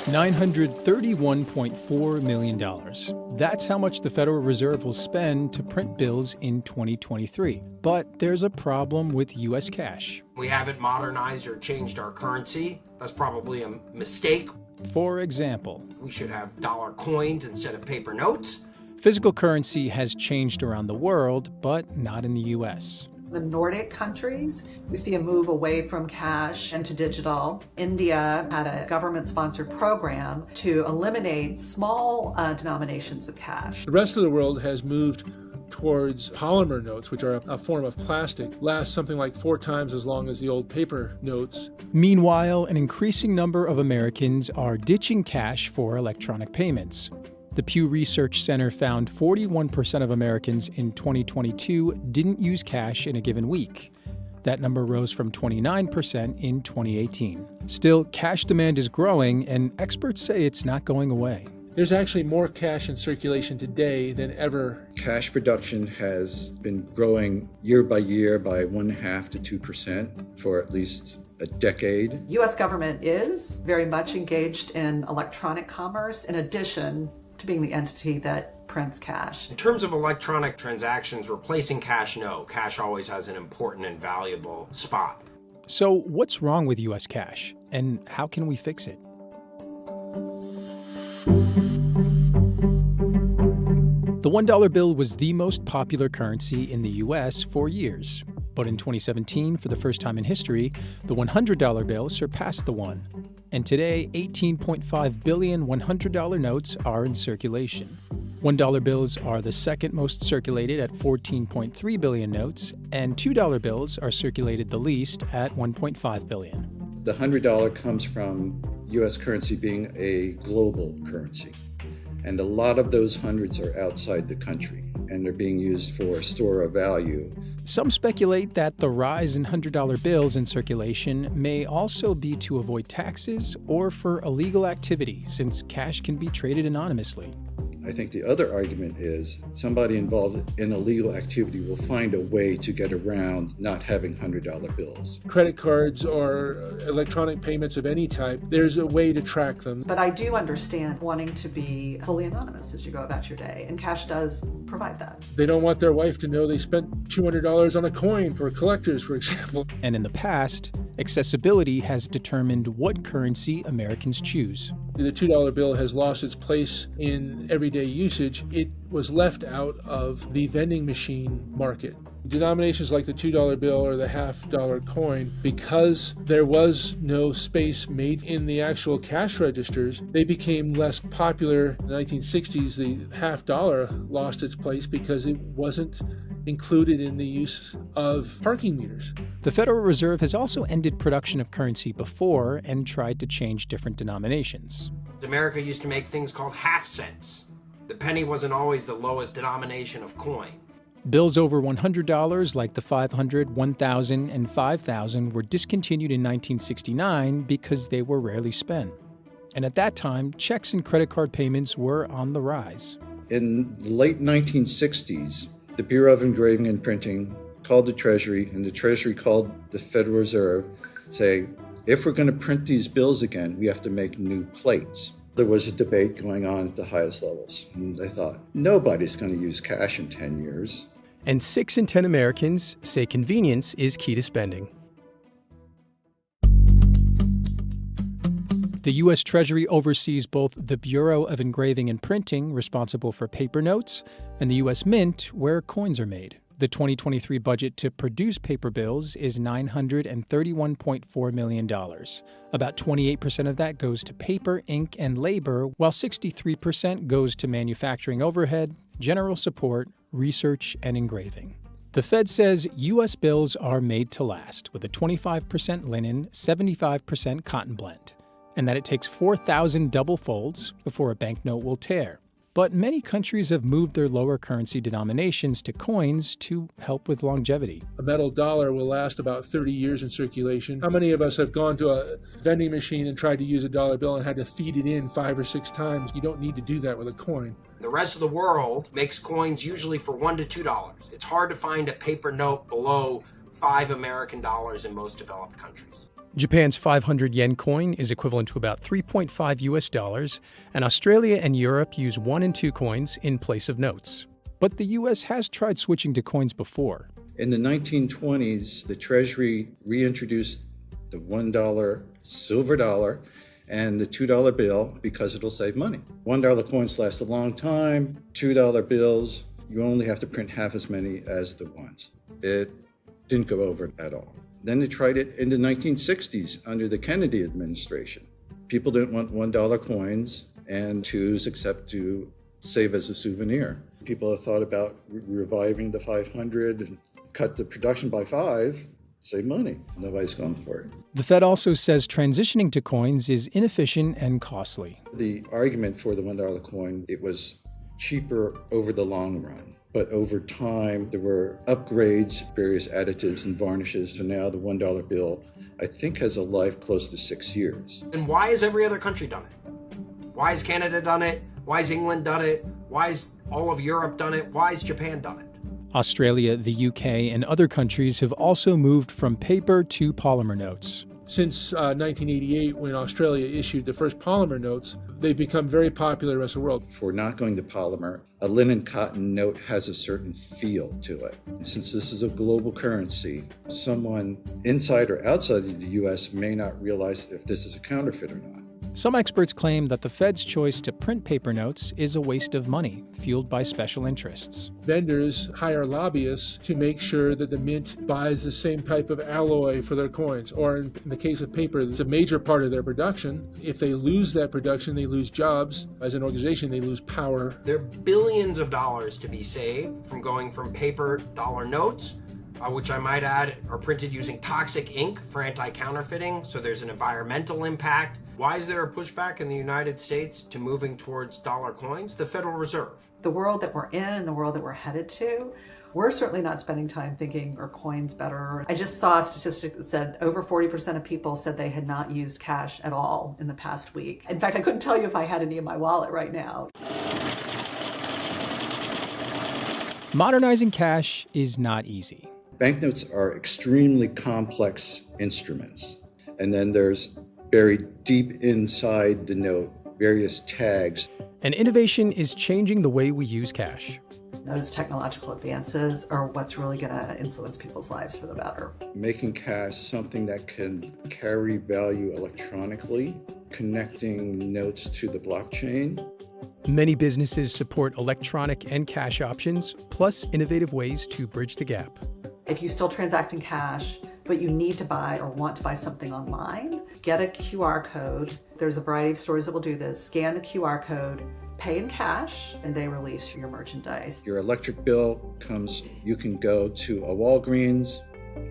$931.4 million. That's how much the Federal Reserve will spend to print bills in 2023. But there's a problem with U.S. cash. We haven't modernized or changed our currency. That's probably a mistake. For example, we should have dollar coins instead of paper notes. Physical currency has changed around the world, but not in the U.S. The Nordic countries, we see a move away from cash and to digital. India had a government-sponsored program to eliminate small denominations of cash. The rest of the world has moved towards polymer notes, which are a form of plastic, last something like 4 times as long as the old paper notes. Meanwhile, an increasing number of Americans are ditching cash for electronic payments. The Pew Research Center found 41% of Americans in 2022 didn't use cash in a given week. That number rose from 29% in 2018. Still, cash demand is growing, and experts say it's not going away. There's actually more cash in circulation today than ever. Cash production has been growing year by year by 1.5 to 2% for at least a decade. U.S. government is very much engaged in electronic commerce, in addition to being the entity that prints cash. In terms of electronic transactions, replacing cash, no. Cash always has an important and valuable spot. So what's wrong with U.S. cash, and how can we fix it? The $1 bill was the most popular currency in the U.S. for years. But in 2017, for the first time in history, the $100 bill surpassed the one. And today, 18.5 billion $100 notes are in circulation. $1 bills are the second most circulated at 14.3 billion notes, and $2 bills are circulated the least at 1.5 billion. The $100 comes from U.S. currency being a global currency. And a lot of those hundreds are outside the country, and they're being used for store of value. Some speculate that the rise in $100 bills in circulation may also be to avoid taxes or for illegal activity, since cash can be traded anonymously. I think the other argument is somebody involved in illegal activity will find a way to get around not having $100 bills. Credit cards or electronic payments of any type, there's a way to track them. But I do understand wanting to be fully anonymous as you go about your day, and cash does provide that. They don't want their wife to know they spent $200 on a coin for collectors, for example. And in the past, accessibility has determined what currency Americans choose. The $2 bill has lost its place in everyday usage. It was left out of the vending machine market. Denominations like the $2 bill or the half-dollar coin, because there was no space made in the actual cash registers, they became less popular. In the 1960s, the half-dollar lost its place because it wasn't included in the use of parking meters. The Federal Reserve has also ended production of currency before and tried to change different denominations. America used to make things called half cents. The penny wasn't always the lowest denomination of coin. Bills over $100 like the 500, 1,000, and 5,000 were discontinued in 1969 because they were rarely spent. And at that time, checks and credit card payments were on the rise. In the late 1960s, the Bureau of Engraving and Printing called the Treasury, and the Treasury called the Federal Reserve, saying, if we're going to print these bills again, we have to make new plates. There was a debate going on at the highest levels. And they thought, nobody's going to use cash in 10 years. And 6 in 10 Americans say convenience is key to spending. The U.S. Treasury oversees both the Bureau of Engraving and Printing, responsible for paper notes, and the U.S. Mint, where coins are made. The 2023 budget to produce paper bills is $931.4 million. About 28% of that goes to paper, ink, and labor, while 63% goes to manufacturing overhead, general support, research, and engraving. The Fed says U.S. bills are made to last, with a 25% linen, 75% cotton blend, and that it takes 4,000 double folds before a banknote will tear. But many countries have moved their lower currency denominations to coins to help with longevity. A metal dollar will last about 30 years in circulation. How many of us have gone to a vending machine and tried to use a dollar bill and had to feed it in 5 or 6 times? You don't need to do that with a coin. The rest of the world makes coins usually for $1 to $2. It's hard to find a paper note below $5 American in most developed countries. Japan's 500 yen coin is equivalent to about 3.5 US dollars, and Australia and Europe use 1 and 2 coins in place of notes. But the US has tried switching to coins before. In the 1920s, the Treasury reintroduced the $1 silver dollar and the $2 bill because it'll save money. $1 coins last a long time. $2 bills, you only have to print half as many as the ones. It didn't go over at all. Then they tried it in the 1960s under the Kennedy administration. People didn't want $1 coins and twos except to save as a souvenir. People have thought about reviving the 500 and cut the production by 5, save money. Nobody's gone for it. The Fed also says transitioning to coins is inefficient and costly. The argument for the $1 coin, it was cheaper over the long run. But over time, there were upgrades, various additives and varnishes. So now the $1 bill, I think, has a life close to 6 years. And why has every other country done it? Why has Canada done it? Why has England done it? Why has all of Europe done it? Why has Japan done it? Australia, the UK, and other countries have also moved from paper to polymer notes. Since 1988, when Australia issued the first polymer notes, they've become very popular in the rest of the world. For not going to polymer, a linen cotton note has a certain feel to it. And since this is a global currency, someone inside or outside of the US may not realize if this is a counterfeit or not. Some experts claim that the Fed's choice to print paper notes is a waste of money, fueled by special interests. Vendors hire lobbyists to make sure that the mint buys the same type of alloy for their coins, or in the case of paper, it's a major part of their production. If they lose that production, they lose jobs. As an organization, they lose power. There are billions of dollars to be saved from going from paper dollar notes, which I might add are printed using toxic ink for anti-counterfeiting, so there's an environmental impact. Why is there a pushback in the United States to moving towards dollar coins? The Federal Reserve. The world that we're in and the world that we're headed to, we're certainly not spending time thinking, are coins better? I just saw a statistic that said over 40% of people said they had not used cash at all in the past week. In fact, I couldn't tell you if I had any in my wallet right now. Modernizing cash is not easy. Banknotes are extremely complex instruments. And then there's buried deep inside the note various tags. And innovation is changing the way we use cash. Those technological advances are what's really going to influence people's lives for the better. Making cash something that can carry value electronically, connecting notes to the blockchain. Many businesses support electronic and cash options, plus innovative ways to bridge the gap. If you still transact in cash, but you need to buy or want to buy something online, get a QR code. There's a variety of stores that will do this. Scan the QR code, pay in cash, and they release your merchandise. Your electric bill comes, you can go to a Walgreens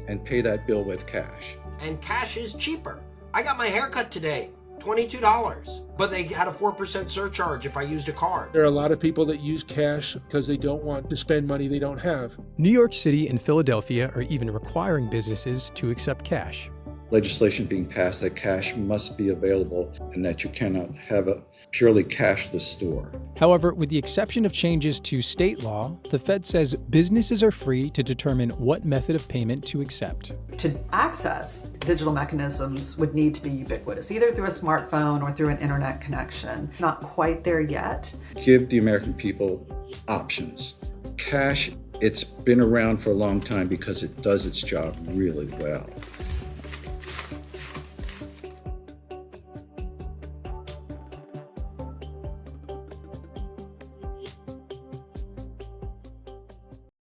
and pay that bill with cash. And cash is cheaper. I got my haircut today, $22, but they had a 4% surcharge if I used a card. There are a lot of people that use cash because they don't want to spend money they don't have. New York City and Philadelphia are even requiring businesses to accept cash. Legislation being passed that cash must be available and that you cannot have a purely cashless store. However, with the exception of changes to state law, the Fed says businesses are free to determine what method of payment to accept. To access digital mechanisms would need to be ubiquitous, either through a smartphone or through an internet connection. Not quite there yet. Give the American people options. Cash, it's been around for a long time because it does its job really well.